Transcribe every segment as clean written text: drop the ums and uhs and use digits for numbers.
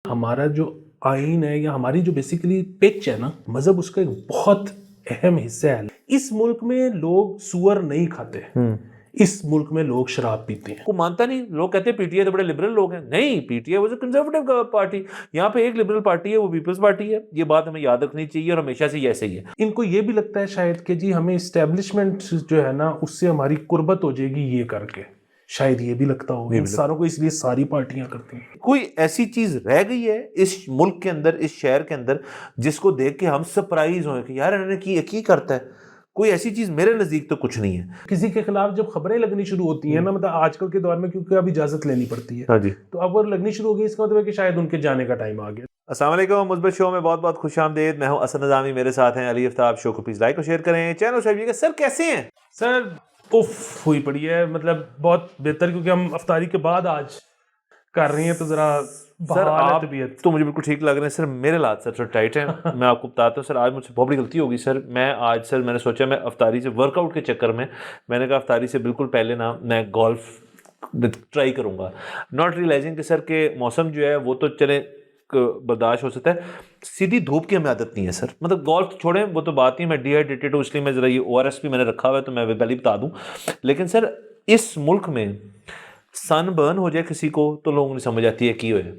ہمارا جو آئین ہے یا ہماری جو بیسیکلی پچ ہے نا، مذہب اس کا ایک بہت اہم حصہ ہے. اس ملک میں لوگ سور نہیں کھاتے، اس ملک میں لوگ شراب پیتے ہیں. کو مانتا نہیں. لوگ کہتے ہیں پی ٹی آئی تو بڑے لبرل لوگ ہیں. نہیں، P T I was a conservative party. یہاں پہ ایک لبرل پارٹی ہے، وہ پیپلز پارٹی ہے. یہ بات ہمیں یاد رکھنی چاہیے اور ہمیشہ سے یہ ایسے ہی ہے. ان کو یہ بھی لگتا ہے شاید کہ جی ہمیں اسٹیبلشمنٹ جو ہے نا اس سے ہماری قربت ہو جائے گی یہ کر کے. شاید یہ بھی لگتا ہو انسانوں کو، اس لیے ساری پارٹیاں کرتی ہیں. کوئی ایسی چیز رہ گئی ہے اس ملک کے اندر، اس شہر کے اندر، جس کو دیکھ کے ہم سرپرائز ہوئے کہ یار انہوں نے کی کرتا ہے؟ کوئی ایسی چیز میرے نزدیک تو کچھ نہیں ہے. کسی کے خلاف جب خبریں لگنی شروع ہوتی ہیں نا، مطلب آج کل کے دور میں کیونکہ اب اجازت لینی پڑتی ہے، ہاں جی، تو اب وہ لگنی شروع ہو گئی، اس کا مطلب ہے کہ شاید ان کے جانے کا ٹائم آ گیا. السلام علیکم. مثبت شو میں بہت بہت خوش آمدید. میں ہوں اسد نظامی، میرے ساتھ ہیں علی افتاب. شو کو پلیز لائک اور شیئر کریں، چینل سبسکرائب. سر کیسے ہیں؟ سر اف ہوئی پڑی ہے، مطلب بہت بہتر، کیونکہ ہم افطاری کے بعد آج کر رہی ہیں تو ذرا سر آپ طبیعت تو مجھے بالکل ٹھیک لگ رہے ہیں. سر میرے حالات سر ٹائٹ ہیں. میں آپ کو بتاتا ہوں سر، آج مجھ سے بہت بڑی غلطی ہوگی سر. میں آج سر میں نے سوچا میں افطاری سے ورک آؤٹ کے چکر میں نے کہا افطاری سے بالکل پہلے نا میں گولف ٹرائی کروں گا، ناٹ ریئلائزنگ کہ سر کہ موسم جو ہے وہ تو چلے برداشت ہو سکتا ہے، سیدھی دھوپ کی ہمیں عادت نہیں ہے سر. مطلب گولف چھوڑیں وہ تو بات نہیں، میں ڈی ہائیڈریٹڈ ہوں، اس لیے میں ذرا یہ او آر ایس بھی میں نے رکھا ہوا ہے تو میں پہلے بتا دوں. لیکن سر اس ملک میں سن برن ہو جائے کسی کو تو لوگوں نہیں سمجھ آتی ہے کی ہوئے.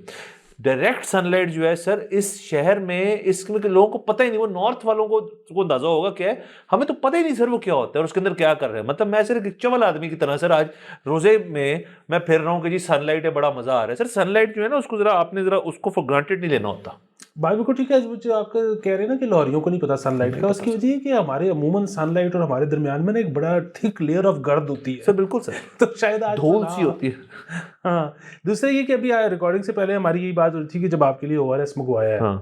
ڈائریکٹ سن لائٹ جو ہے سر اس شہر میں، اس میں لوگوں کو پتہ ہی نہیں. وہ نارتھ والوں کو اندازہ ہوگا کیا ہے، ہمیں تو پتہ ہی نہیں سر وہ کیا ہوتا ہے اور اس کے اندر کیا کر رہے ہیں. مطلب میں صرف ایک چول آدمی کی طرح سر آج روزے میں پھر رہا ہوں کہ جی سن لائٹ ہے، بڑا مزہ آ رہا ہے. سر سن لائٹ جو ہے نا اس کو ذرا آپ نے ذرا اس کو فور گرانٹیڈ نہیں لینا ہوتا. بھائی بالکل ٹھیک ہے. جو آپ کا کہہ رہے ہیں نا کہ لاہوریوں کو نہیں پتا سن لائٹ کا، اس کی وجہ یہ کہ ہمارے عموماً سن لائٹ اور ہمارے درمیان میں نا ایک بڑا تھک لیئر آف گرد ہوتی ہے سر. بالکل سر، تو شاید آج دھول سی ہوتی ہے. ہاں. دوسرا یہ کہ ابھی ریکارڈنگ سے پہلے ہماری یہی بات ہو رہی تھی کہ جب آپ کے لیے او آر ایس منگوایا ہے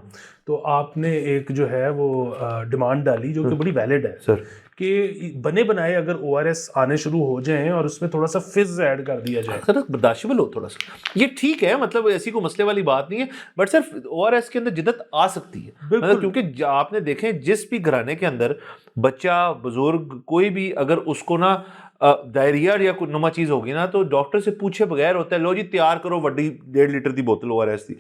تو آپ نے ایک جو ہے وہ ڈیمانڈ ڈالی جو کہ بڑی ویلڈ ہے سر کہ بنے بنائے اگر او آر ایس آنے شروع ہو جائیں اور اس میں تھوڑا سا فز ایڈ کر دیا جائے. سر برداشتبل ہو تھوڑا سا، یہ ٹھیک ہے، مطلب ایسی کوئی مسئلے والی بات نہیں ہے. But sir O R S کے اندر جدت آ سکتی ہے، مطلب کیونکہ آپ نے دیکھیں جس بھی گھرانے کے اندر بچہ بزرگ کوئی بھی اگر اس کو نا ڈائریا یا کوئی نما چیز ہوگی نا تو ڈاکٹر سے پوچھے بغیر ہوتا ہے لو جی تیار کرو وڈی 1.5 لیٹر دی بوتل او آر ایس دی.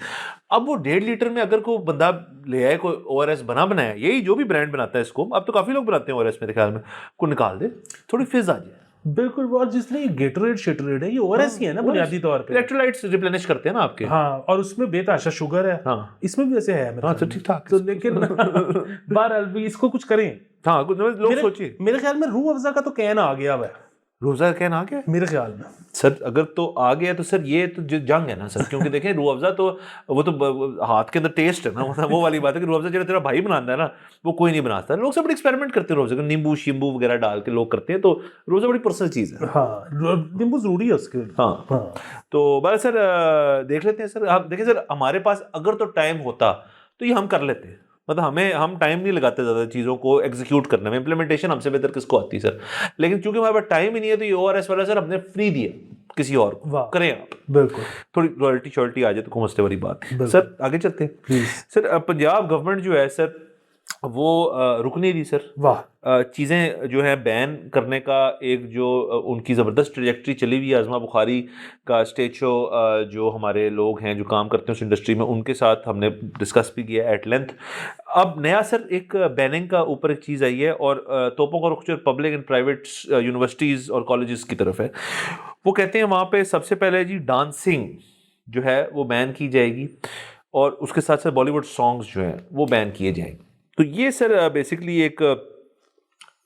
اب وہ 1.5 لیٹر میں اگر کوئی بندہ لے آئے کوئی او آر ایس بنایا، یہی جو بھی برانڈ بناتا ہے اس کو، اب تو کافی لوگ بناتے ہیں او آر ایس میرے خیال میں، کو نکال دے تھوڑی فز آ جائے. بالکل. اور جس طرح یہ گیٹوریڈ شیٹوریڈ ہے یہ او آر ایس ہی ہے نا بنیادی طور پہ، الیکٹرولائٹس ریپلینش کرتے ہیں نا آپ کے. ہاں، اور اس میں بے تحاشا شوگر ہے. اس میں بھی ویسے ہے میرے خیال ٹھیک ٹھاک. تو لیکن بہرحال اس کو کچھ کریں. ہاں لوگ سوچیے میرے خیال میں روح افزا کا تو کین آ گیا ہے روزہ کہنا آ گیا میرے خیال میں سر. اگر تو آ گیا تو سر یہ تو جنگ ہے نا سر، کیونکہ دیکھیں روح افزا تو وہ تو ہاتھ کے اندر ٹیسٹ ہے نا، وہ والی بات ہے کہ روح افزا تیرا بھائی بناتا ہے نا وہ کوئی نہیں بناتا. لوگ سب بڑے ایکسپیریمنٹ کرتے ہیں روح افزا، نیمبو شیمبو وغیرہ ڈال کے لوگ کرتے ہیں، تو روح افزا بڑی پرسنل چیز ہے. ہاں نیمبو ضروری ہے اس کے. ہاں تو بس سر دیکھ لیتے ہیں سر. آپ دیکھیں سر ہمارے پاس اگر تو ٹائم ہوتا تو یہ ہم کر لیتے ہیں، مطلب ہم ٹائم نہیں لگاتے زیادہ چیزوں کو ایگزیکیوٹ کرنے میں. امپلیمنٹیشن ہم سے بہتر کس کو آتی ہے سر، لیکن چونکہ ہمارے پاس ٹائم ہی نہیں ہے تو یہ او آر ایس والا سر ہم نے فری دیا کسی اور کو کریں آپ. بالکل تھوڑی رائلٹی شارٹی آ جائے تو کوئی مسئلے والی بات. سر آگے چلتے ہیں. سر پنجاب گورنمنٹ جو ہے سر وہ رک نہیں رہی سر. چیزیں جو ہیں بین کرنے کا ایک جو ان کی زبردست ٹریجیکٹری چلی ہوئی ہے. ازما بخاری کا اسٹیج شو جو ہمارے لوگ ہیں جو کام کرتے ہیں اس انڈسٹری میں، ان کے ساتھ ہم نے ڈسکس بھی کیا ایٹ لینتھ. اب نیا سر ایک بیننگ کا اوپر ایک چیز آئی ہے اور توپوں کا رخ جو پبلک اینڈ پرائیویٹ یونیورسٹیز اور کالجز کی طرف ہے. وہ کہتے ہیں وہاں پہ سب سے پہلے جی ڈانسنگ جو ہے وہ بین کی جائے گی اور اس کے ساتھ ساتھ بالی ووڈ سانگز جو ہیں وہ بین کیے جائیں گے. تو یہ سر بیسکلی ایک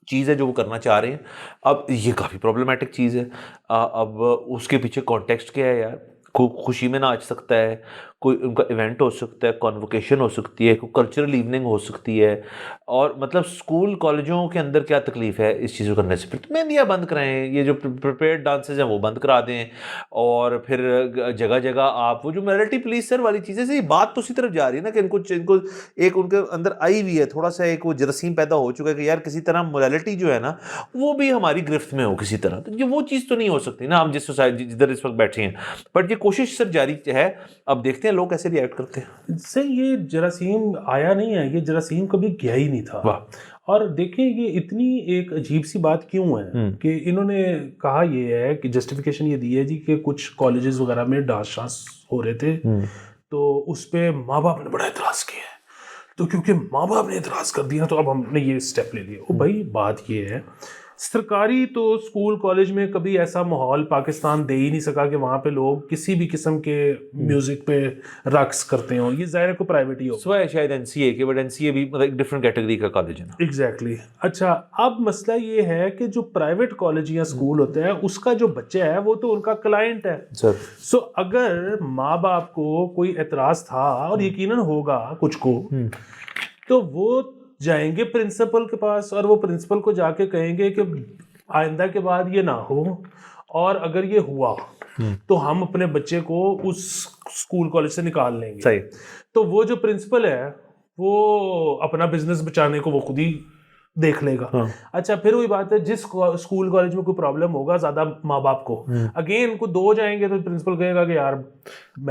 چیز ہے جو وہ کرنا چاہ رہے ہیں. اب یہ کافی پرابلمٹک چیز ہے. اب اس کے پیچھے کانٹیکسٹ کیا ہے یار؟ کوئی خوشی میں ناچ سکتا ہے، کوئی ان کا ایونٹ ہو سکتا ہے، کانووکیشن ہو سکتی ہے، کوئی کلچرل ایوننگ ہو سکتی ہے. اور مطلب اسکول کالجوں کے اندر کیا تکلیف ہے اس چیز کو کرنے سے؟ پھر مہندیاں بند کرائیں، یہ جو پریپیئرڈ ڈانسز ہیں وہ بند کرا دیں. اور پھر جگہ جگہ آپ وہ جو میرالٹی پولیس سر والی چیزیں سے یہ بات تو اسی طرف جا رہی ہے نا کہ ان کو ایک ان کے اندر آئی ہوئی ہے تھوڑا سا ایک وہ جراثیم پیدا ہو چکا ہے کہ یار کسی طرح موریلٹی جو ہے نا وہ بھی ہماری گرفت میں ہو کسی طرح. تو وہ چیز تو نہیں ہو سکتی نا ہم جس سوسائٹی جدھر اس وقت بیٹھے ہیں. بٹ یہ کوشش سر جاری ہے. اب دیکھتے ہیں لوگ کیسے ری ایکٹ کرتے ہیں. سر یہ جراثیم آیا نہیں ہے، یہ جراثیم کبھی گیا ہی نہیں تھا. اور دیکھیں یہ اتنی ایک عجیب سی بات کیوں ہے کہ انہوں نے کہا یہ ہے کہ جسٹیفیکیشن یہ دی ہے جی کہ کچھ کالجز وغیرہ میں ڈانس ہو رہے تھے تو اس پہ ماں باپ نے بڑا اعتراض کیا ہے. تو کیونکہ ماں باپ نے اعتراض کر دیا تو اب ہم نے یہ اسٹیپ لے لیا. بھائی بات یہ ہے سرکاری تو اسکول کالج میں کبھی ایسا ماحول پاکستان دے ہی نہیں سکا کہ وہاں پہ لوگ کسی بھی قسم کے میوزک پہ رقص کرتے ہوں. یہ ظاہر کو پرائیویٹ ہی ہو سوائے شاید NCA کے, بٹ NCA بھی مطلب ایک ڈفرینٹ کیٹیگری کا کالج ہے نا. ایگزیکٹلی. اچھا اب مسئلہ یہ ہے کہ جو پرائیویٹ کالج یا اسکول ہوتا ہے اس کا جو بچہ ہے وہ تو ان کا کلائنٹ ہے. سو اگر ماں باپ کو کوئی اعتراض تھا اور یقیناً ہوگا کچھ کو, تو وہ جائیں گے پرنسپل کے پاس اور وہ پرنسپل کو جا کے کہیں گے کہ آئندہ کے بعد یہ نہ ہو, اور اگر یہ ہوا تو ہم اپنے بچے کو اس اسکول کالج سے نکال لیں گے. صحیح. تو وہ جو پرنسپل ہے وہ اپنا بزنس بچانے کو وہ خود ہی دیکھ لے گا. اچھا پھر وہی بات ہے جس اسکول کالج میں کوئی پرابلم ہوگا زیادہ ماں باپ کو, اگین کو 2 جائیں گے تو پرنسپل کہے گا کہ یار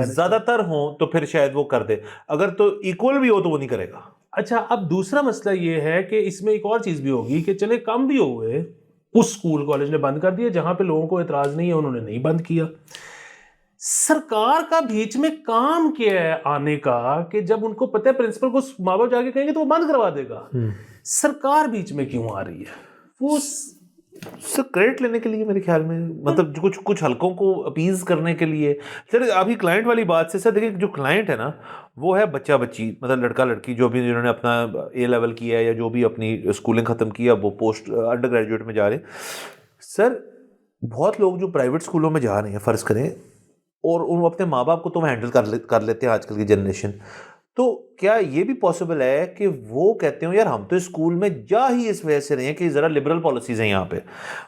زیادہ تر ہوں تو پھر شاید وہ کر دے, اگر تو ایکول بھی ہو تو وہ نہیں کرے گا. اچھا اب دوسرا مسئلہ یہ ہے کہ اس میں ایک اور چیز بھی ہوگی کہ چلے کم بھی ہوئے, اس اسکول کالج نے بند کر دیا, جہاں پہ لوگوں کو اعتراض نہیں ہے انہوں نے نہیں بند کیا. سرکار کا بیچ میں کام کیا ہے آنے کا کہ جب ان کو پتہ ہے پرنسپل کو ماں باپ جا کے کہیں گے تو وہ بند کروا دے گا. سرکار بیچ میں کیوں آ رہی ہے؟ وہ سر کریڈٹ لینے کے لیے میرے خیال میں, مطلب کچھ حلقوں کو اپیز کرنے کے لیے. سر ابھی کلائنٹ والی بات سے, سر دیکھیں جو کلائنٹ ہے نا وہ ہے بچہ بچی, مطلب لڑکا لڑکی جو بھی جنہوں نے اپنا A لیول کیا ہے یا جو بھی اپنی اسکولنگ ختم کیا وہ پوسٹ انڈر گریجویٹ میں جا رہے ہیں. سر بہت لوگ جو پرائیویٹ اسکولوں میں جا رہے ہیں فرض کریں, اور ان اپنے ماں باپ کو تو ہینڈل کر لیتے ہیں آج کل کی جنریشن, تو کیا یہ بھی پاسبل ہے کہ وہ کہتے ہوں یار ہم تو اسکول میں جا ہی اس وجہ سے رہے ہیں کہ ذرا لبرل پالیسیز ہیں یہاں پہ,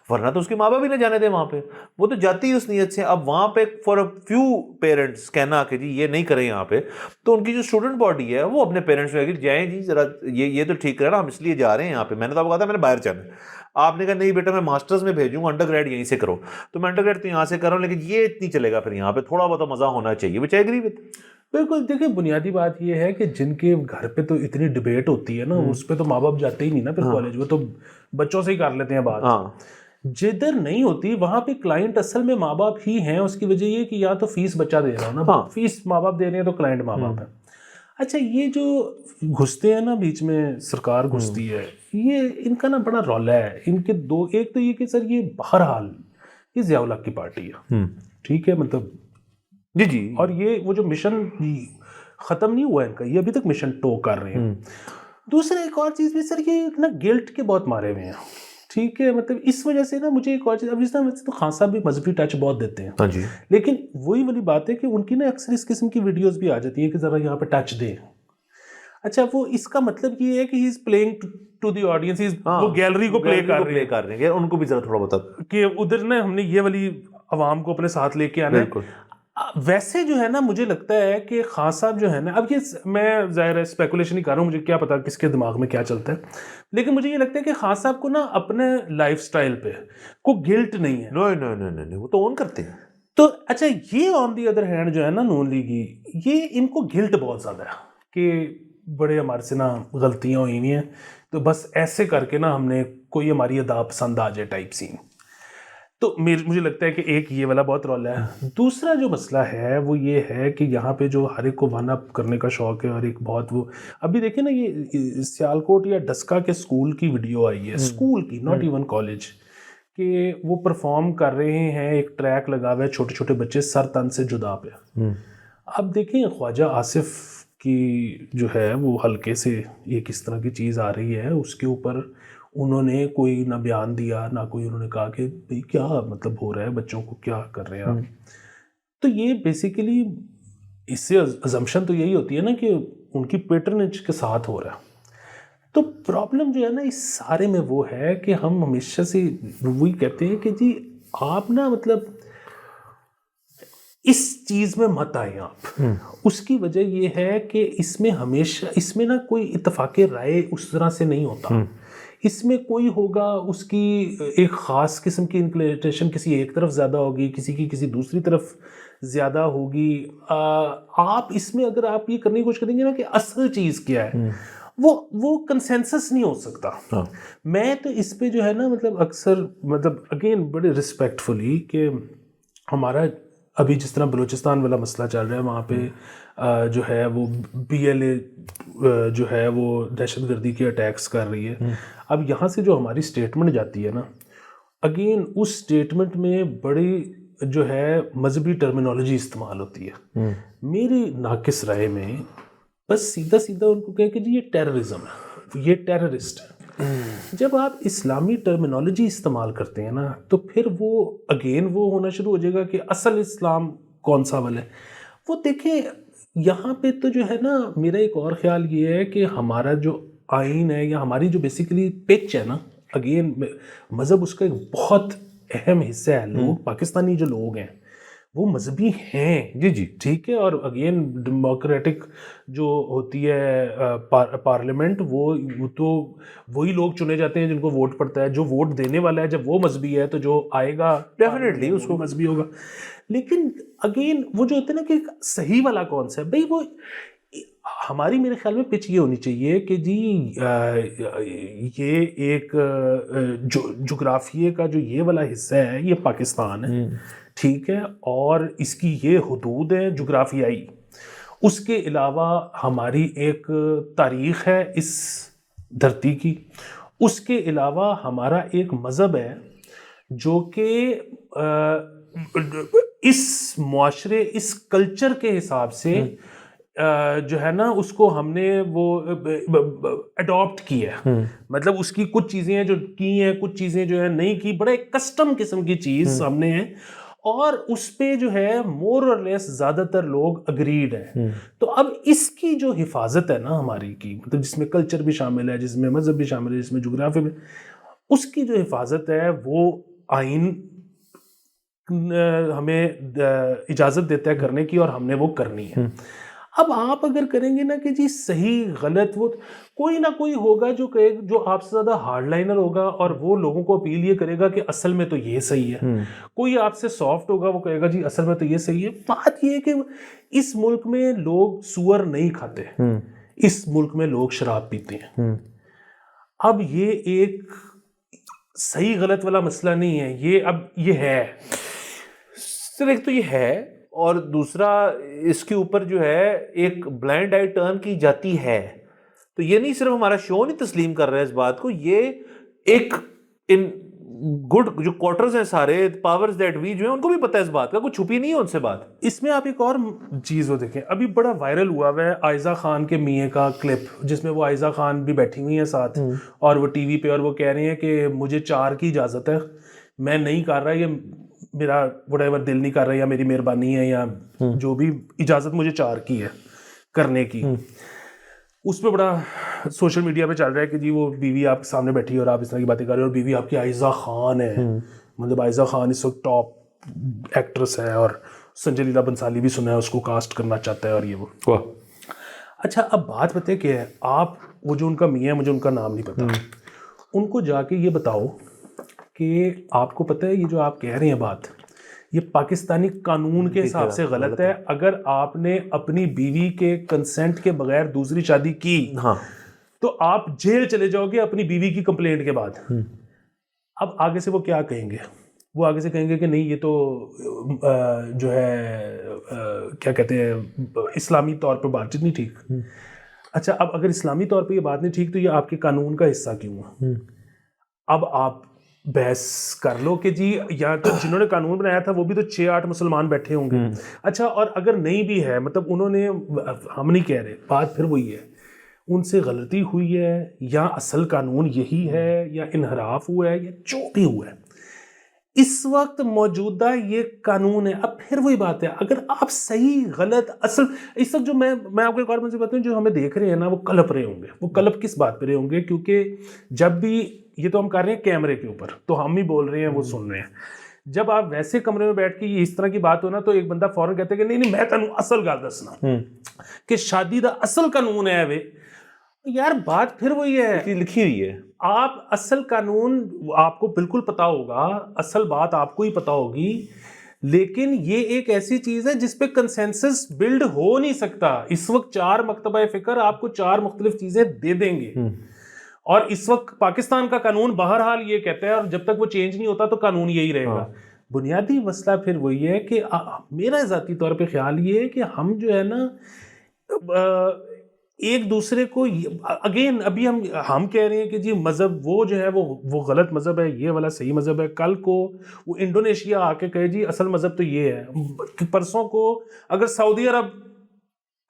ورنہ تو اس کے ماں باپ ہی نہ جانے دیں وہاں پہ, وہ تو جاتی ہی اس نیت سے. اب وہاں پہ فار اے فیو پیرنٹس کہنا کہ جی یہ نہیں کریں یہاں پہ, تو ان کی جو اسٹوڈنٹ باڈی ہے وہ اپنے پیرنٹس میں جائیں جی ذرا یہ تو ٹھیک کرنا, ہم اس لیے جا رہے ہیں یہاں پہ. میں نے تو آپ کو کہا تھا میں نے باہر جانا ہے, آپ نے کہا نہیں بیٹا میں ماسٹرز میں بھیجوں گا, انڈر گریڈ یہیں سے کرو. تو میں انڈر گریڈ تو یہاں سے کر رہا ہوں, لیکن یہ نہیں چلے گا, پھر یہاں پہ تھوڑا بہت مزہ ہونا چاہیے. وچ آئی ایگری وتھ. بالکل. دیکھیں بنیادی بات یہ ہے کہ جن کے گھر پہ تو اتنی ڈبیٹ ہوتی ہے نا اس پہ تو ماں باپ جاتے ہی نہیں نا پھر کالج, وہ تو بچوں سے ہی کر لیتے ہیں بات. جدھر نہیں ہوتی وہاں پہ کلائنٹ اصل میں ماں باپ ہی ہیں. اس کی وجہ یہ کہ یا تو فیس بچہ دے رہا ہو نا, فیس ماں باپ دے رہے ہیں تو کلائنٹ ماں باپ ہے. اچھا یہ جو گھستے ہیں نا بیچ میں, سرکار گھستی ہے, یہ ان کا نا بڑا رولا ہے. ان کے دو, ایک تو یہ کہ سر یہ بہرحال یہ ضیاء الحق کی پارٹی ہے, ٹھیک ہے, مطلب جی, اور یہ وہ جو مشن ختم نہیں ہوا ہے ان کا, یہ ابھی تک مشن ٹو کر رہے ہیں. دوسرا ایک اور چیز بھی سر, یہ نا گلٹ کے بہت مارے ہوئے ہیں, ٹھیک ہے, مطلب اس وجہ سے نا مجھے ایک اور چیز, اب اس طرح تو خان صاحب بھی مذہبی ٹچ بہت دیتے ہیں, لیکن وہی والی بات ہے کہ ان کی نا اکثر اس قسم کی ویڈیوز بھی آ جاتی ہیں کہ ذرا یہاں پہ ٹچ دیں. اچھا وہ اس کا مطلب یہ ہے کہ he is playing to the audience, وہ گیلری کو پلے کر رہے ہیں, ان کو بھی ذرا تھوڑا بتا کہ ادھر نا ہم نے یہ والی عوام کو اپنے ساتھ لے کے آنا ہے. ویسے جو ہے نا مجھے لگتا ہے کہ خان صاحب جو ہے نا, اب یہ میں ظاہر ہے اسپیکولیشن ہی کر رہا ہوں, مجھے کیا پتا کس کے دماغ میں کیا چلتا ہے, لیکن مجھے یہ لگتا ہے کہ خان صاحب کو نا اپنے لائف سٹائل پہ کوئی گلٹ نہیں ہے. نہیں, وہ تو اون کرتے ہیں. تو اچھا یہ آن دی ادر ہینڈ جو ہے نا نون لیگی, یہ ان کو گلٹ بہت زیادہ ہے کہ بڑے ہمارے سے نا غلطیاں ہوئی ہوئی ہیں, تو بس ایسے کر کے نا ہم نے کوئی ہماری ادا پسند آ جائے ٹائپ سین. تو مجھے لگتا ہے کہ ایک یہ والا بہت رول ہے. دوسرا جو مسئلہ ہے وہ یہ ہے کہ یہاں پہ جو ہر ایک کو ون اپ کرنے کا شوق ہے, اور ایک بہت وہ ابھی دیکھیں نا یہ سیالکوٹ یا ڈسکا کے اسکول کی ویڈیو آئی ہے, اسکول کی, ناٹ ایون کالج, کہ وہ پرفارم کر رہے ہیں, ایک ٹریک لگا ہوا ہے, چھوٹے چھوٹے بچے سر تن سے جدا پہ. اب دیکھیں خواجہ آصف کی جو ہے وہ حلقے سے ایک اس طرح کی چیز آ رہی ہے, اس کے اوپر انہوں نے کوئی نہ بیان دیا نہ کوئی انہوں نے کہا کہ بھئی کیا مطلب ہو رہا ہے, بچوں کو کیا کر رہے ہیں. تو یہ بیسیکلی اس سے ازمپشن تو یہی ہوتی ہے نا کہ ان کی پیٹرنیج کے ساتھ ہو رہا ہے. تو پرابلم جو ہے نا اس سارے میں وہ ہے کہ ہم ہمیشہ سے وہی کہتے ہیں کہ جی آپ نا مطلب اس چیز میں مت آئیں آپ. اس کی وجہ یہ ہے کہ اس میں ہمیشہ, اس میں نا کوئی اتفاق رائے اس طرح سے نہیں ہوتا. اس میں کوئی ہوگا, اس کی ایک خاص قسم کی انکلینیشن کسی ایک طرف زیادہ ہوگی, کسی کی کسی دوسری طرف زیادہ ہوگی. آپ اس میں اگر آپ یہ کرنے کی کوشش کریں گے نا کہ اصل چیز کیا ہے, وہ کنسنسس نہیں ہو سکتا. میں تو اس پہ جو ہے نا مطلب اکثر مطلب اگین بڑے رسپیکٹفلی کہ ہمارا ابھی جس طرح بلوچستان والا مسئلہ چل رہا ہے وہاں پہ جو ہے وہ BLA جو ہے وہ دہشت گردی کے اٹیکس کر رہی ہے. اب یہاں سے جو ہماری اسٹیٹمنٹ جاتی ہے نا, اگین اس اسٹیٹمنٹ میں بڑی جو ہے مذہبی ٹرمینالوجی استعمال ہوتی ہے. میری ناقص رائے میں بس سیدھا سیدھا ان کو کہیں کہ جی یہ ٹیررزم ہے, یہ ٹیررسٹ ہے. جب آپ اسلامی ٹرمینالوجی استعمال کرتے ہیں نا تو پھر وہ اگین وہ ہونا شروع ہو جائے گا کہ اصل اسلام کون سا والا ہے. وہ دیکھیں یہاں پہ تو جو ہے نا, میرا ایک اور خیال یہ ہے کہ ہمارا جو آئین ہے یا ہماری جو بیسیکلی پچ ہے نا, اگین مذہب اس کا ایک بہت اہم حصہ ہے. لوگ پاکستانی جو لوگ ہیں وہ مذہبی ہیں, جی ٹھیک ہے. اور اگین ڈیموکریٹک جو ہوتی ہے پارلیمنٹ, وہ تو وہی لوگ چنے جاتے ہیں جن کو ووٹ پڑتا ہے. جو ووٹ دینے والا ہے جب وہ مذہبی ہے تو جو آئے گا ڈیفینیٹلی اس کو مذہبی ہوگا. لیکن اگین وہ جو ہوتا ہے نا کہ صحیح والا کون سا ہے بھائی, وہ ہماری میرے خیال میں پچ یہ ہونی چاہیے کہ جی یہ ایک جغرافیے کا جو یہ والا حصہ ہے یہ پاکستان ہے, ٹھیک ہے, اور اس کی یہ حدود ہے جغرافیائی. اس کے علاوہ ہماری ایک تاریخ ہے اس دھرتی کی. اس کے علاوہ ہمارا ایک مذہب ہے جو کہ اس معاشرے, اس کلچر کے حساب سے جو ہے نا اس کو ہم نے وہ اڈاپٹ کیا ہے. مطلب اس کی کچھ چیزیں ہیں جو کی ہیں, کچھ چیزیں جو ہیں نہیں کی. بڑے کسٹم قسم کی چیز ہم نے ہے اور اس پہ جو ہے مور اور لیس زیادہ تر لوگ اگریڈ ہیں. تو اب اس کی جو حفاظت ہے نا ہماری کی, مطلب جس میں کلچر بھی شامل ہے, جس میں مذہب بھی شامل ہے, جس میں جغرافی بھی, اس کی جو حفاظت ہے وہ آئین ہمیں اجازت دیتا ہے کرنے کی اور ہم نے وہ کرنی ہے. اب آپ اگر کریں گے نا کہ جی صحیح غلط, وہ کوئی نہ کوئی ہوگا جو کہے, جو آپ سے زیادہ ہارڈ لائنر ہوگا اور وہ لوگوں کو اپیل یہ کرے گا کہ اصل میں تو یہ صحیح ہے. کوئی آپ سے سافٹ ہوگا, وہ کہے گا جی اصل میں تو یہ صحیح ہے. بات یہ ہے کہ اس ملک میں لوگ سور نہیں کھاتے, اس ملک میں لوگ شراب پیتے ہیں. اب یہ ایک صحیح غلط والا مسئلہ نہیں ہے, یہ اب یہ ہے سر. ایک تو یہ ہے, اور دوسرا اس کے اوپر جو ہے ایک بلائنڈ آئی ٹرن کی جاتی ہے. تو یہ نہیں صرف ہمارا شو نہیں تسلیم کر رہا ہے اس بات کو, یہ ایک ان گڈ جو کوارٹرز ہیں سارے پاورز دیٹ وی جو ہیں ان کو بھی پتہ ہے اس بات کا, کوئی چھپی نہیں ہے ان سے بات. اس میں آپ ایک اور چیز وہ دیکھیں, ابھی بڑا وائرل ہوا ہے عائزہ خان کے میاں کا کلپ, جس میں وہ عائزہ خان بھی بیٹھی ہوئی ہیں ساتھ اور وہ ٹی وی پہ, اور وہ کہہ رہی ہیں کہ مجھے 4 کی اجازت ہے, میں نہیں کر رہا, یہ میرا وٹ ایور دل نہیں کر رہا, یا میری مہربانی ہے, یا جو بھی اجازت مجھے 4 کی ہے کرنے کی. اس پہ بڑا سوشل میڈیا پہ چل رہا ہے کہ جی وہ بیوی آپ کے سامنے بیٹھی ہے اور آپ اس طرح کی باتیں کر رہے ہیں, اور بیوی آپ کی عائزہ خان ہے. مطلب عائزہ خان اس وقت ٹاپ ایکٹریس ہے, اور سنجے لیلا بنسالی بھی سنا ہے اس کو کاسٹ کرنا چاہتا ہے, اور یہ وہ. اچھا اب بات بتائیں کہ آپ وہ جو ان کا میاں ہے, مجھے ان کا نام نہیں پتا, ان کو جا کے یہ بتاؤ کہ آپ کو پتہ ہے یہ جو آپ کہہ رہے ہیں بات, یہ پاکستانی قانون کے حساب سے غلط ہے. اگر آپ نے اپنی بیوی کے کنسنٹ کے بغیر دوسری شادی کی تو آپ جیل چلے جاؤ گے اپنی بیوی کی کمپلینٹ کے بعد. اب آگے سے وہ کیا کہیں گے, وہ آگے سے کہیں گے کہ نہیں یہ تو جو ہے کیا کہتے ہیں اسلامی طور پہ بات چیت نہیں ٹھیک. اچھا اب اگر اسلامی طور پہ یہ بات نہیں ٹھیک تو یہ آپ کے قانون کا حصہ کیوں ہے؟ اب آپ بحث کر لو کہ جی یا تو جنہوں نے قانون بنایا تھا وہ بھی تو 6-8 مسلمان بیٹھے ہوں گے. اچھا اور اگر نہیں بھی ہے, مطلب انہوں نے, ہم نہیں کہہ رہے, بات پھر وہی ہے ان سے غلطی ہوئی ہے یا اصل قانون یہی ہے یا انحراف ہوا ہے یا جو بھی ہوا ہے, اس وقت موجودہ یہ قانون ہے. اب پھر وہی بات ہے, اگر آپ صحیح غلط اصل, اس وقت جو میں آپ کو ایک اور منظر بتاتا ہوں, جو ہمیں دیکھ رہے ہیں نا وہ کلپ رہے ہوں گے. وہ کلپ کس بات پہ رہے ہوں گے؟ کیونکہ جب بھی یہ تو ہم کر رہے ہیں کیمرے کے اوپر, تو ہم ہی بول رہے ہیں وہ سن رہے ہیں. جب آپ ویسے کمرے میں بیٹھ کے یہ اس طرح کی بات ہونا تو ایک بندہ فوراً کہتا ہے کہ نہیں میں تینوں اصل گل دسنا کہ شادی دا اصل قانون ہے. وے یار بات پھر وہی ہے, لکھی ہوئی ہے. آپ اصل قانون آپ کو بالکل پتا ہوگا, اصل بات آپ کو ہی پتا ہوگی, لیکن یہ ایک ایسی چیز ہے جس پہ کنسنسس بلڈ ہو نہیں سکتا. اس وقت 4 مکتبہ فکر آپ کو 4 مختلف چیزیں دے دیں گے, اور اس وقت پاکستان کا قانون بہرحال یہ کہتا ہے, اور جب تک وہ چینج نہیں ہوتا تو قانون یہی رہے گا. بنیادی مسئلہ پھر وہی ہے کہ میرا ذاتی طور پہ خیال یہ ہے کہ ہم جو ہے نا ایک دوسرے کو اگین ابھی ہم کہہ رہے ہیں کہ جی مذہب وہ جو ہے وہ غلط مذہب ہے, یہ والا صحیح مذہب ہے. کل کو وہ انڈونیشیا آ کے کہے جی اصل مذہب تو یہ ہے. پرسوں کو اگر سعودی عرب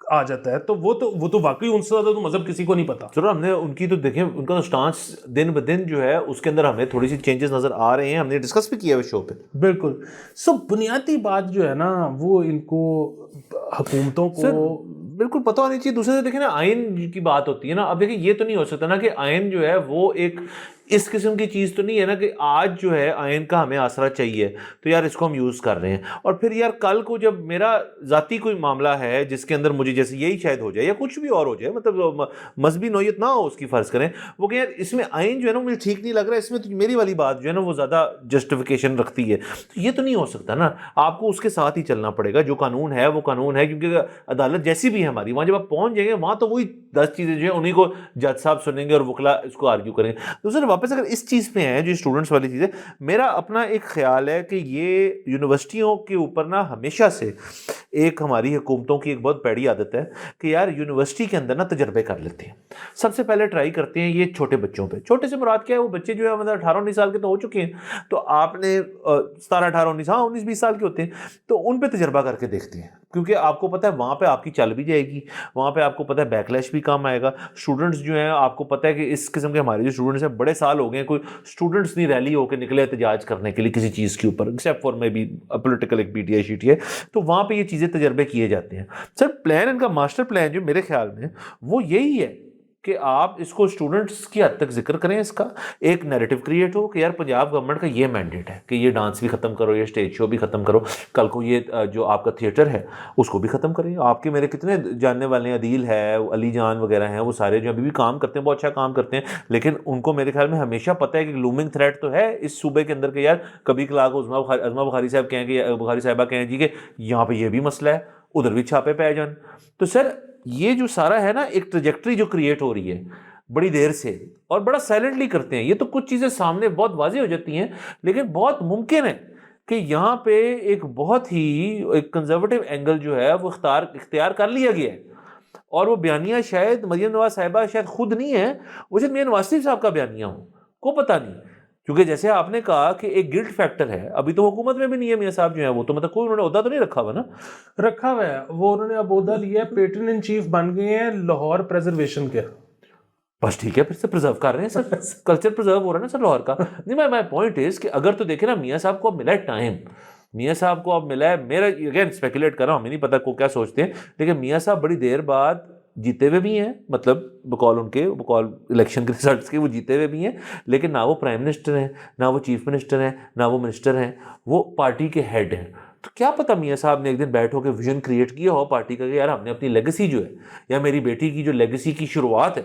آ جاتا ہے تو وہ تو واقعی ان سے زیادہ تو مذہب کسی کو نہیں پتا. چلو ہم نے ان کی تو دیکھیں, ان کا تو سٹانس دن بدن جو ہے اس کے اندر ہمیں تھوڑی سی چینجز نظر آ رہے ہیں, ہم نے ڈسکس بھی کیا ہے شو پہ. بالکل. سو بنیادی بات جو ہے نا وہ ان کو حکومتوں کو بالکل پتہ ہونی چاہیے. دوسرے سے دیکھیں نا, آئین کی بات ہوتی ہے نا, اب دیکھیں یہ تو نہیں ہو سکتا نا کہ آئین جو ہے وہ ایک اس قسم کی چیز تو نہیں ہے نا کہ آج جو ہے آئین کا ہمیں آسرا چاہیے تو یار اس کو ہم یوز کر رہے ہیں, اور پھر یار کل کو جب میرا ذاتی کوئی معاملہ ہے جس کے اندر مجھے جیسے یہی شاید ہو جائے یا کچھ بھی اور ہو جائے, مطلب مذہبی نوعیت نہ ہو اس کی, فرض کریں وہ کہ یار اس میں آئین جو ہے نا مجھے ٹھیک نہیں لگ رہا ہے, اس میں تو میری والی بات جو ہے نا وہ زیادہ جسٹیفیکیشن رکھتی ہے, تو یہ تو نہیں ہو سکتا نا. آپ کو اس کے ساتھ ہی چلنا پڑے گا, جو قانون ہے وہ قانون ہے, کیونکہ عدالت جیسی بھی ہے ہماری, وہاں جب آپ پہنچ جائیں گے وہاں تو وہی 10 چیزیں جو ہیں انہیں کو جج صاحب سنیں گے اور وکلا اس کو آرگیو کریں گے. دوسرے واپس اگر اس چیز پہ ہیں جو اسٹوڈنٹس والی چیز ہے, میرا اپنا ایک خیال ہے کہ یہ یونیورسٹیوں کے اوپر نا ہمیشہ سے ایک ہماری حکومتوں کی ایک بہت پیڑی عادت ہے کہ یار یونیورسٹی کے اندر نا تجربے کر لیتے ہیں. سب سے پہلے ٹرائی کرتے ہیں یہ چھوٹے بچوں پہ. چھوٹے سے مراد کیا ہے, وہ بچے جو ہے مطلب 18-19 سال کے تو ہو چکے ہیں, تو آپ نے 17-18-19 ہاں 19-20 سال کے ہوتے ہیں, تو ان پہ تجربہ کر کے دیکھتے ہیں, کیونکہ آپ کو پتہ ہے وہاں پہ آپ کی چل بھی جائے گی, وہاں پہ آپ کو پتہ ہے بیکلیش بھی کام آئے گا. اسٹوڈنٹس جو ہیں آپ کو پتہ ہے کہ اس قسم کے ہمارے جو اسٹوڈنٹس ہیں بڑے سال ہو گئے ہیں, کوئی اسٹوڈنٹس نہیں ریلی ہو کے نکلے احتجاج کرنے کے لیے کسی چیز کے اوپر, ایکسیپٹ فار میں بھی پولیٹیکل ایک پی ٹی آئی شیٹ ہے, تو وہاں پہ یہ چیزیں تجربے کیے جاتے ہیں. سر پلان ان کا ماسٹر پلان جو میرے خیال میں وہ یہی ہے کہ آپ اس کو اسٹوڈنٹس کی حد تک ذکر کریں, اس کا ایک نیریٹو کریٹ ہو کہ یار پنجاب گورنمنٹ کا یہ مینڈیٹ ہے کہ یہ ڈانس بھی ختم کرو, یہ اسٹیج شو بھی ختم کرو, کل کو یہ جو آپ کا تھیٹر ہے اس کو بھی ختم کریں. آپ کے میرے کتنے جاننے والے ہیں, عدیل ہے, علی جان وغیرہ ہیں, وہ سارے جو ابھی بھی کام کرتے ہیں, بہت اچھا کام کرتے ہیں, لیکن ان کو میرے خیال میں ہمیشہ پتہ ہے کہ لومنگ تھریٹ تو ہے اس صوبے کے اندر کہ یار کبھی کلا کو عظما بخاری صاحب کہیں کہ بخاری صاحبہ کہیں جی کہ یہاں پہ یہ بھی مسئلہ ہے, ادھر بھی چھاپے پہ جان. تو سر یہ جو سارا ہے نا ایک ٹریجیکٹری جو کریٹ ہو رہی ہے بڑی دیر سے, اور بڑا سائلنٹلی کرتے ہیں, یہ تو کچھ چیزیں سامنے بہت واضح ہو جاتی ہیں, لیکن بہت ممکن ہے کہ یہاں پہ ایک بہت ہی ایک کنزرویٹو اینگل جو ہے وہ اختیار کر لیا گیا ہے, اور وہ بیانیہ شاید مریم نواز صاحبہ شاید خود نہیں ہے, وہ شاید میاں نواز شریف صاحب کا بیانیہ ہو, کو پتہ نہیں. کیونکہ جیسے آپ نے کہا کہ ایک گلٹ فیکٹر ہے, ابھی تو حکومت میں بھی نہیں ہے میاں صاحب جو ہیں, وہ تو مطلب کوئی انہوں نے عہدہ تو نہیں رکھا ہوا نا, رکھا ہوا ہے وہ, انہوں نے اب عہدہ لیا ہے, پیٹرن ان چیف بن گئے ہیں لاہور پریزرویشن کے. بس ٹھیک ہے, پھر سے پرزرو کر رہے ہیں سر, کلچر پرزرو ہو رہا ہے نا سر لاہور کا. نہیں مائی پوائنٹ از کہ اگر تو دیکھیں نا میاں صاحب کو اب ملا ہے ٹائم, میاں صاحب کو اب ملا ہے, میرا اگین اسپیکولیٹ کر رہا ہوں, ہمیں نہیں پتا کو کیا سوچتے ہیں, لیکن میاں صاحب بڑی دیر بعد جیتے ہوئے بھی ہیں, مطلب بقول ان کے بقول الیکشن کے ریزلٹس کے وہ جیتے ہوئے بھی ہیں, لیکن نہ وہ پرائم منسٹر ہیں, نہ وہ چیف منسٹر ہیں, نہ وہ منسٹر ہیں, وہ پارٹی کے ہیڈ ہیں. تو کیا پتہ میاں صاحب نے ایک دن بیٹھ ہو کے ویژن کریٹ کیا ہو پارٹی کا کہ یار ہم نے اپنی لیگیسی جو ہے, یا میری بیٹی کی جو لیگیسی کی شروعات ہے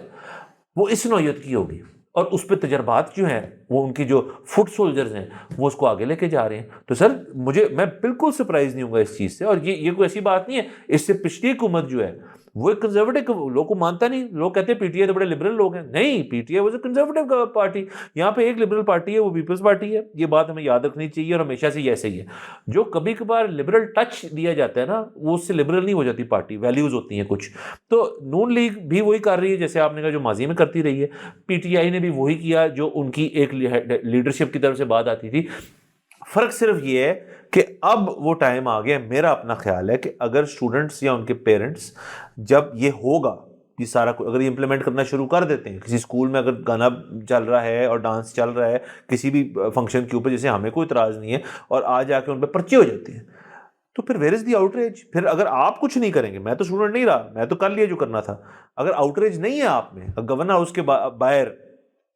وہ اس نوعیت کی ہوگی, اور اس پہ تجربات جو ہیں وہ ان کی جو فٹ سولجرز ہیں وہ اس کو آگے لے کے جا رہے ہیں. تو سر میں بالکل سرپرائز نہیں ہوں گا اس چیز سے, اور یہ کوئی ایسی بات نہیں ہے, اس سے پچھلی حکومت جو ہے وہ ایک کنزرویٹو لوگ کو مانتا نہیں, لوگ کہتے ہیں پی ٹی آئی تو بڑے لبرل لوگ ہیں, نہیں, P T I was a conservative party, یہاں پہ ایک لبرل پارٹی ہے وہ پیپلز پارٹی ہے, یہ بات ہمیں یاد رکھنی چاہیے, اور ہمیشہ سے ایسے ہی ہے. جو کبھی کبھار لبرل ٹچ دیا جاتا ہے نا وہ اس سے لبرل نہیں ہو جاتی پارٹی, ویلیوز ہوتی ہیں کچھ. تو نون لیگ بھی وہی کر رہی ہے جیسے آپ نے کہا جو ماضی میں کرتی رہی ہے, پی ٹی آئی نے بھی وہی کیا جو ان کی ایک لیڈرشپ کی طرف سے بات آتی تھی. فرق صرف یہ ہے کہ اب وہ ٹائم آ گیا, میرا اپنا خیال ہے کہ اگر اسٹوڈنٹس یا ان کے پیرنٹس جب یہ ہوگا, یہ سارا اگر یہ امپلیمنٹ کرنا شروع کر دیتے ہیں, کسی اسکول میں اگر گانا چل رہا ہے اور ڈانس چل رہا ہے کسی بھی فنکشن کے اوپر, جیسے ہمیں کوئی اعتراض نہیں ہے, اور آج آ کے ان پہ پرچے ہو جاتے ہیں, تو پھر ویئر از دی آؤٹریج. پھر اگر آپ کچھ نہیں کریں گے, میں تو اسٹوڈنٹ نہیں رہا, میں تو کر لیا جو کرنا تھا, اگر آؤٹریج نہیں ہے آپ میں, گورنر ہاؤس کے باہر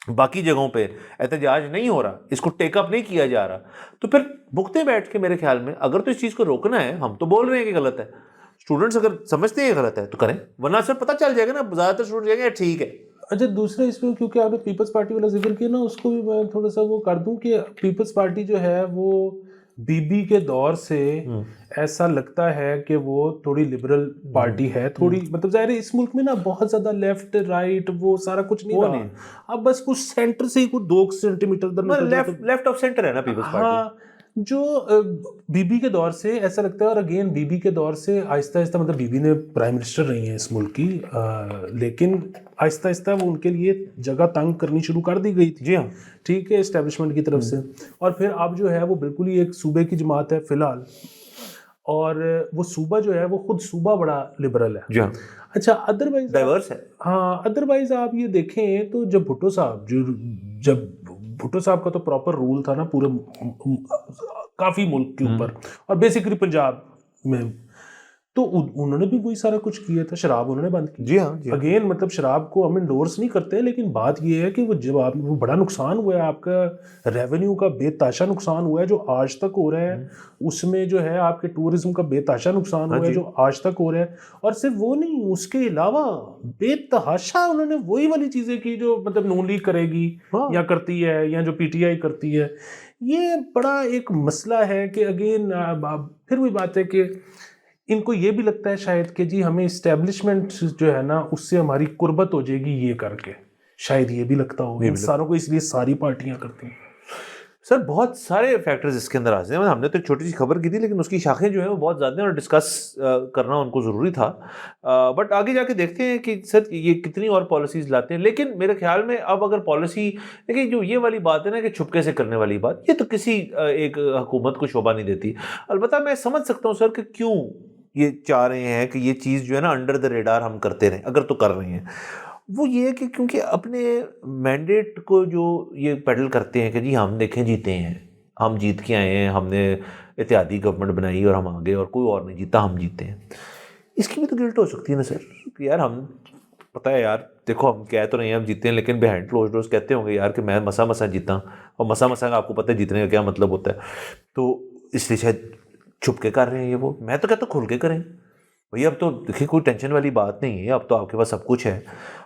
باقی جگہوں پہ احتجاج نہیں ہو رہا, اس کو ٹیک اپ نہیں کیا جا رہا, تو پھر بھگتے بیٹھ کے میرے خیال میں اگر تو اس چیز کو روکنا ہے, ہم تو بول رہے ہیں کہ غلط ہے, اسٹوڈنٹس اگر سمجھتے ہیں غلط ہے تو کریں, ورنہ سر پتہ چل جائے گا نا, زیادہ تر اسٹوڈنٹ جائیں گے ٹھیک ہے. اچھا دوسرا اس میں کیونکہ آپ نے پیپلز پارٹی والا ذکر کیا نا, اس کو بھی میں تھوڑا سا وہ کر دوں کہ پیپلز پارٹی جو ہے وہ بی بی کے دور سے ایسا لگتا ہے کہ وہ تھوڑی لبرل پارٹی ہے, تھوڑی مطلب ظاہر ہے اس ملک میں نا بہت زیادہ لیفٹ رائٹ وہ سارا کچھ نہیں رہا, اب بس کچھ سینٹر سے ہی کچھ 2 centimetre left of centre ہے نا پیپلز پارٹی. جو بی بی کے دور سے ایسا لگتا ہے, اور اگین بی بی کے دور سے آہستہ آہستہ, مطلب بی بی نے پرائم منسٹر رہی ہیں اس ملک کی, لیکن آہستہ آہستہ وہ ان کے لیے جگہ تنگ کرنی شروع کر دی گئی تھی. جی ہاں, ٹھیک ہے, اسٹیبلشمنٹ کی طرف سے. اور پھر اب جو ہے وہ بالکل ہی ایک صوبے کی جماعت ہے فی الحال, اور وہ صوبہ جو ہے وہ خود صوبہ بڑا لبرل ہے. جی ہاں, اچھا, ادروائز ڈائیورس ہے. ہاں, ادروائز آپ یہ دیکھیں تو جب بھٹو صاحب کا تو پراپر رول تھا نا پورے کافی ملک کے اوپر, اور بیسیکلی پنجاب میں, تو انہوں نے بھی وہی سارا کچھ کیا تھا. شراب انہوں نے بند کی. جی ہاں, اگین مطلب شراب کو ہم انڈورس نہیں کرتے, لیکن بات یہ ہے کہ وہ جب آپ وہ بڑا نقصان ہوا ہے, آپ کا ریونیو کا بے تحاشا نقصان ہوا ہے جو آج تک ہو رہا ہے. اس میں جو ہے آپ کے ٹورزم کا بے تحاشا نقصان ہوا ہے جو آج تک ہو رہا ہے. اور صرف وہ نہیں, اس کے علاوہ بے تحاشا انہوں نے وہی والی چیزیں کی جو مطلب نون لیگ کرے گی یا کرتی ہے, یا جو پی ٹی آئی کرتی ہے. یہ بڑا ایک مسئلہ ہے کہ اگین پھر وہی بات ہے کہ ان کو یہ بھی لگتا ہے شاید کہ جی ہمیں اسٹیبلشمنٹ جو ہے نا اس سے ہماری قربت ہو جائے گی یہ کر کے, شاید یہ بھی لگتا ہو ان ساروں کو, اس لیے ساری پارٹیاں کرتی ہیں. سر بہت سارے فیکٹرز اس کے اندر آتے ہیں. ہم نے تو ایک چھوٹی سی خبر کی تھی, لیکن اس کی شاخیں جو ہیں وہ بہت زیادہ ہیں اور ڈسکس کرنا ان کو ضروری تھا. بٹ آگے جا کے دیکھتے ہیں کہ سر یہ کتنی اور پالیسیز لاتے ہیں. لیکن میرے خیال میں اب اگر پالیسی دیکھیں, جو یہ والی بات ہے نا کہ چھپکے سے کرنے والی بات, یہ تو کسی ایک حکومت کو شعبہ نہیں دیتی. البتہ میں سمجھ سکتا ہوں سر کہ کیوں یہ چاہ رہے ہیں کہ یہ چیز جو ہے نا انڈر دا ریڈار ہم کرتے رہیں, اگر تو کر رہے ہیں. وہ یہ ہے کہ کیونکہ اپنے مینڈیٹ کو جو یہ پیڈل کرتے ہیں کہ جی ہم دیکھیں جیتے ہیں, ہم جیت کے آئے ہیں, ہم نے اتحادی گورنمنٹ بنائی اور ہم آگے, اور کوئی اور نہیں جیتا, ہم جیتے ہیں. اس کی بھی تو گلٹ ہو سکتی ہے نا سر کہ یار ہم, پتہ ہے یار دیکھو ہم کہہ تو رہے ہیں ہم جیتے ہیں, لیکن بیہائنڈ کلوز ڈورز کہتے ہوں گے یار کہ میں مسا جیتا, اور مسا کا آپ کو پتہ ہے جیتنے کا کیا مطلب ہوتا ہے. تو اس لیے شاید چھپ کے کر رہے ہیں یہ وہ. میں تو کہتا ہوں کھل کے کریں بھئی. اب تو دیکھیں کوئی ٹینشن والی بات نہیں ہے, اب تو آپ کے پاس سب کچھ ہے.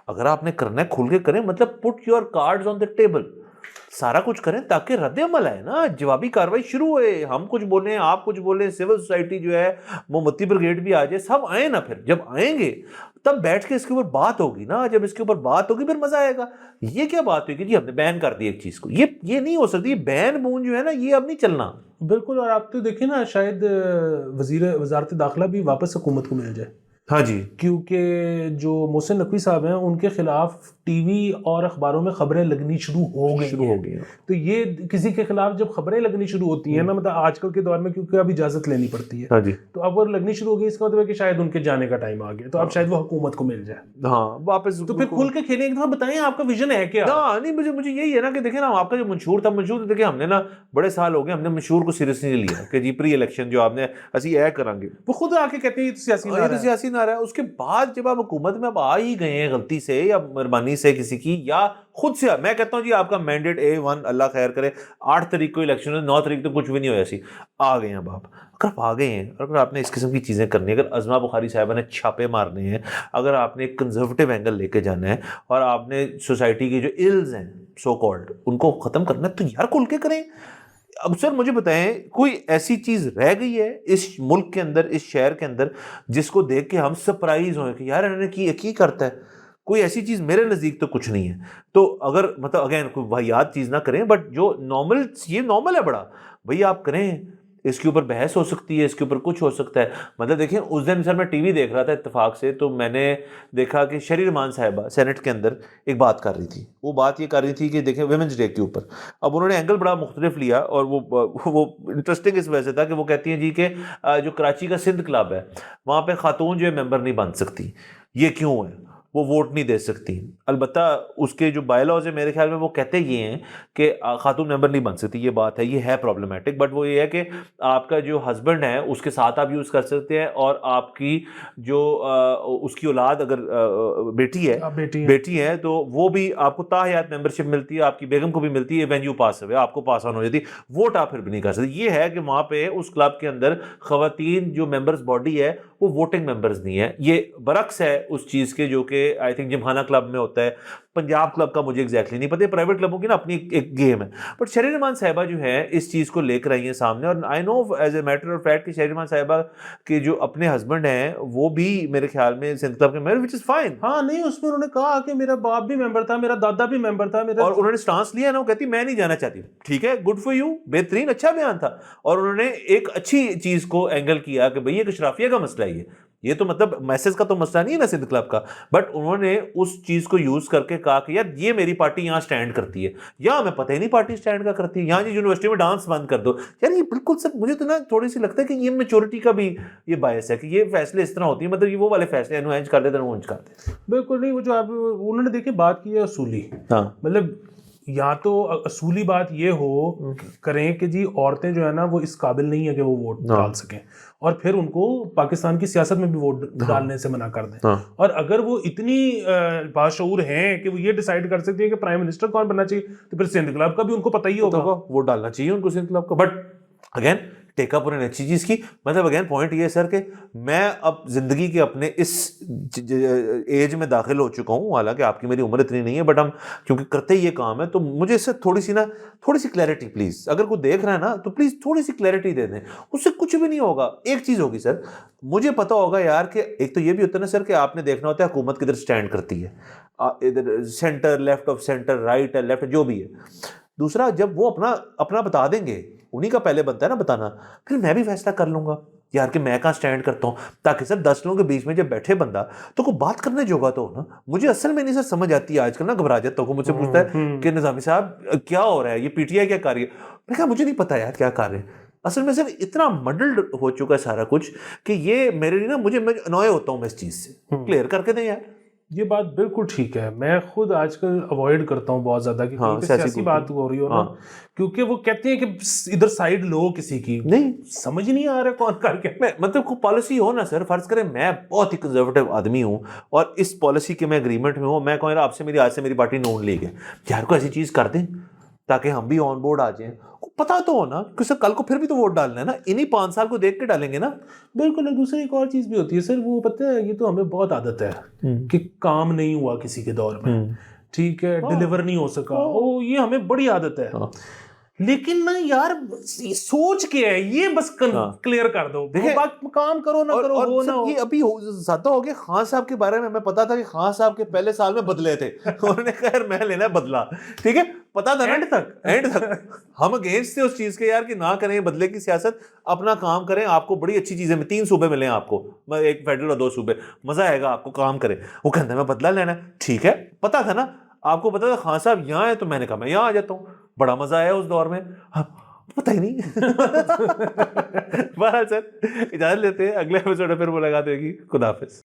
اگر آپ نے کرنا ہے کھل کے کریں, مطلب put your cards on the table, سارا کچھ کریں تاکہ رد عمل آئے نا, جوابی کاروائی شروع ہوئے. ہم کچھ بولیں, آپ کچھ بولیں, سول سوسائٹی جو ہے موم بتی بریگیڈ بھی آ جائے, سب آئیں نا. پھر جب آئیں گے تب بیٹھ کے اس کے اوپر بات ہوگی نا. جب اس کے اوپر بات ہوگی پھر مزہ آئے گا. یہ کیا بات ہوئی کہ جی ہم نے بین کر دی ایک چیز کو, یہ نہیں ہو سکتی. بین بون جو ہے نا یہ اب نہیں چلنا. بالکل. اور آپ تو دیکھیں نا, شاید وزارت داخلہ بھی واپس حکومت کو مل جائے. ہاں جی, کیونکہ جو محسن نقوی صاحب ہیں ان کے خلاف ٹی وی اور اخباروں میں خبریں لگنی شروع ہو گئی ہیں. تو یہ کسی کے خلاف جب خبریں لگنی شروع ہوتی ہیں نا, مطلب آج کل کے دور میں کیونکہ اب اجازت لینی پڑتی ہے, ہاں جی, تو اب وہ لگنی شروع ہو گئی, اس کا مطلب ہے کہ شاید ان کے جانے کا ٹائم آ گیا, تو اب شاید وہ حکومت کو مل جائے. ہاں واپس. تو پھر کھل کے کھیلیں, ایک دفعہ بتائیں آپ کا ویژن ہے کیا. نہیں مجھے یہی ہے نا کہ دیکھیں نا, آپ کا جو منشور تھا, منشور دیکھیں ہم نے نا بڑے سال ہو گئے, ہم نے منشور کو سیریس نہیں لیا کہ جی پری الیکشن جو آپ نے اسی اے کریں گے. وہ خود آ کے کہتے ہیں یہ تو سیاسی نعرہ ہے. اس کے بعد جب آپ حکومت میں اب آ ہی گئے ہیں غلطی سے یا مہربانی سے کسی کی یا خود سے, میں کہتا ہوں جی آپ کا مینڈیٹ A1 اللہ خیر کرے, 8 تاریخ کو الیکشن ہے, 9 تاریخ تو کچھ بھی نہیں ہوا سی, آ گئے ہیں اب آپ. اگر آپ آ گئے ہیں, اگر آپ نے اس قسم کی چیزیں کرنی ہے, اگر عظمہ بخاری صاحبہ نے چھاپے مارنے ہیں, اگر آپ نے ایک کنزرویٹو اینگل لے کے جانا ہے, اور آپ نے سوسائٹی کے جو ایلز ہیں سو کالڈ ان کو ختم کرنا ہے, تو یار کھل کے کریں. اب سر مجھے بتائیں, کوئی ایسی چیز رہ گئی ہے اس ملک کے اندر, اس شہر کے اندر, جس کو دیکھ کے ہم سرپرائز ہوئے کہ یار انہوں نے کی کرتا ہے؟ کوئی ایسی چیز میرے نزدیک تو کچھ نہیں ہے. تو اگر مطلب اگین کوئی واہیات چیز نہ کریں, بٹ جو نارمل, یہ نارمل ہے بڑا بھئی آپ کریں. اس کے اوپر بحث ہو سکتی ہے, اس کے اوپر کچھ ہو سکتا ہے. مطلب دیکھیں اس دن سر میں ٹی وی دیکھ رہا تھا اتفاق سے, تو میں نے دیکھا کہ شری رحمان صاحبہ سینٹ کے اندر ایک بات کر رری تھی. وہ بات یہ کر رہی تھی کہ دیکھیں ویمنس ڈے کے اوپر, اب انہوں نے اینگل بڑا مختلف لیا, اور وہ انٹرسٹنگ اس وجہ سے تھا کہ وہ کہتی ہیں جی کہ جو کراچی کا سندھ کلب ہے وہاں پہ خاتون جو ہے ممبر نہیں بن سکتی. یہ کیوں ہے؟ وہ ووٹ نہیں دے سکتی. البتہ اس کے جو بائی لاز ہے میرے خیال میں وہ کہتے یہ ہیں کہ خاتون ممبر نہیں بن سکتی. یہ بات ہے, یہ ہے پرابلمٹک, بٹ وہ یہ ہے کہ آپ کا جو ہسبینڈ ہے اس کے ساتھ آپ یوز کر سکتے ہیں, اور آپ کی جو اس کی اولاد اگر بیٹی ہے تو وہ بھی آپ کو تاحیات ممبرشپ ملتی ہے, آپ کی بیگم کو بھی ملتی ہے, وین یو پاس ہوئے آپ کو پاس آن ہو جاتی. ووٹ آپ پھر بھی نہیں کر سکتے. یہ ہے کہ وہاں پہ اس کلب کے اندر خواتین جو ممبرز باڈی ہے وہ ووٹنگ ممبرز نہیں ہے. یہ برعکس ہے اس چیز کے جو کہ آئی تھنک جمخانہ کلب میں ہوتا ہے, پنجاب کلب کا مجھے ایگزیکٹلی نہیں پتا, پرائیویٹ کلبوں کی نا اپنی ایک گیم ہے. بٹ شہریار رحمان صاحبہ جو ہے اس چیز کو لے کر آئی ہیں سامنے, اور I know as a matter of fact کہ شہریار رحمان صاحبہ کے جو اپنے ہسبینڈ ہیں وہ بھی میرے خیال میں سندھ کلب کے ممبر, وچ از فائن. ہاں نہیں, اس میں انہوں نے کہا کہ میرا باپ بھی ممبر تھا, میرا دادا بھی ممبر تھا, میرا, اور انہوں نے سٹانس لیا نا, وہ کہتی میں نہیں جانا چاہتی. ٹھیک ہے, گڈ فار یو, بہترین, اچھا بیان تھا. اور انہوں نے ایک اچھی چیز کو اینگل کیا کہ بھئی ایک اشرافیہ کا مسئلہ ہے, یہ تو مطلب میسج کا تو مسئلہ نہیں ہے نا سندھ کلب کا, بٹ انہوں نے اس چیز کو یوز کر کے کہا کہ یار یہ میری پارٹی یہاں سٹینڈ کرتی ہے, یہاں ہمیں پتہ ہی نہیں پارٹی سٹینڈ کا کرتی ہے, یہاں جی یونیورسٹی میں ڈانس بند کر دو. یار یہ بالکل سر مجھے تو نا تھوڑی سی لگتا ہے کہ یہ میچورٹی کا بھی یہ باعث ہے کہ یہ فیصلے اس طرح ہوتی ہیں, مطلب یہ وہ والے فیصلے ہیں انج کر دیتے ہیں, وہ انج کرتے ہیں. بالکل نہیں, وہ جو آپ انہوں نے دیکھیں بات کی ہے اصولی, ہاں مطلب یا تو اصولی بات یہ ہو کریں کہ جی عورتیں جو ہے نا وہ اس قابل نہیں ہے کہ وہ ووٹ ڈال سکیں, اور پھر ان کو پاکستان کی سیاست میں بھی ووٹ ڈالنے سے منع کر دیں. اور اگر وہ اتنی باشعور ہیں کہ وہ یہ ڈیسائیڈ کر سکتے ہیں کہ پرائم منسٹر کون بننا چاہیے, تو پھر سندھ کلب کا بھی ان کو پتہ ہی ہوگا, ووٹ ڈالنا چاہیے ان کو سندھ کلب کا. بٹ اگین ٹیک اپ انہوں نے اچھی چیز کی. مطلب اگین پوائنٹ یہ ہے سر کہ میں اب زندگی کے اپنے اس ایج میں داخل ہو چکا ہوں, حالانکہ آپ کی میری عمر اتنی نہیں ہے, بٹ ہم کیونکہ کرتے ہی یہ کام ہے تو مجھے اس سے تھوڑی سی کلیئرٹی پلیز, اگر کوئی دیکھ رہا ہے نا تو پلیز تھوڑی سی کلیئرٹی دے دیں. اس سے کچھ بھی نہیں ہوگا. ایک چیز ہوگی سر, مجھے پتا ہوگا یار کہ ایک تو یہ بھی ہوتا ہے نا سر کہ آپ نے دیکھنا ہوتا ہے حکومت کدھر سٹینڈ کرتی ہے, ادھر centre, left of centre, right ہے, لیفٹ, جو بھی ہے. دوسرا جب وہ اپنا بتا دیں گے, انہی کا پہلے بنتا ہے نا بتانا, پھر میں بھی فیصلہ کر لوں گا یار کہ میں کہاں سٹینڈ کرتا ہوں, تاکہ سر 10 لوگوں کے بیچ میں جب بیٹھے بندہ تو کوئی بات کرنے جوگا تو ہو نا. مجھے اصل میں نہیں سر سمجھ آتی ہے, آج کل نا گھبرا جاتا ہوں, مجھ سے پوچھتا ہے کہ نظامی صاحب کیا ہو رہا ہے, یہ پی ٹی آئی کیا کر رہی ہے, میں کہا مجھے نہیں پتا یار کیا کر رہے ہیں. اصل میں سر اتنا مڈلڈ ہو چکا ہے سارا کچھ کہ یہ میرے لیے نا مجھے انوائے ہوتا ہوں میں اس چیز سے. کلیئر کر کے دیں یار. یہ بات بالکل ٹھیک ہے, میں خود آج کل اوائڈ کرتا ہوں بہت زیادہ کہ سیاسی بات ہو رہی ہو نا, کیونکہ وہ کہتے ہیں کہ ادھر سائیڈ لو کسی کی, نہیں سمجھ نہیں آ رہا کون کر کے. مطلب کوئی پالیسی ہو نا سر, فرض کریں میں بہت ہی کنزرویٹو آدمی ہوں اور اس پالیسی کے میں اگریمنٹ میں ہوں, میں کہوں آپ سے آج سے میری پارٹی نون لیگ ہے, یار کو ایسی چیز کر دیں تاکہ ہم بھی آن بورڈ آ جائیں. پتا تو ہو نا کہ سر کل کو پھر بھی تو ووٹ ڈالنا ہے نا, انہی 5 سال کو دیکھ کے ڈالیں گے نا. بالکل. دوسری ایک اور چیز بھی ہوتی ہے سر, وہ پتہ ہے یہ تو ہمیں بہت عادت ہے کہ کام نہیں ہوا کسی کے دور میں, ٹھیک ہے, ڈیلیور نہیں ہو سکا, یہ ہمیں بڑی عادت ہے. لیکن نا یار سوچ کے ہے یہ بس کلیئر کر دو, کام کرو نہ کرو وہ نہ ہو. یہ ابھی زیادہ ہو گیا. خان صاحب کے بارے میں ہمیں پتا تھا کہ خان صاحب کے پہلے سال میں بدلے تھے, انہوں نے کہا میں لینا بدلا, ٹھیک ہے, پتا تھا اینڈ تک ہم اگینسٹ تھے اس چیز کے یار کہ نہ کریں بدلے کی سیاست, اپنا کام کریں. آپ کو بڑی اچھی چیزیں 3 صوبے ملیں آپ کو, ایک فیڈرل اور 2 صوبے, مزہ آئے گا آپ کو, کام کریں. وہ کہتا ہے میں بدلا لینا ہے, ٹھیک ہے, پتا تھا نا آپ کو, پتا تھا خان صاحب یہاں ہے, تو میں نے کہا میں یہاں آ جاتا ہوں. بڑا مزہ آیا اس دور میں, پتہ ہی نہیں. بہرحال سر اجازت لیتے ہیں, اگلے ایپیسوڈ میں پھر ملاقات ہوگی. خدا حافظ.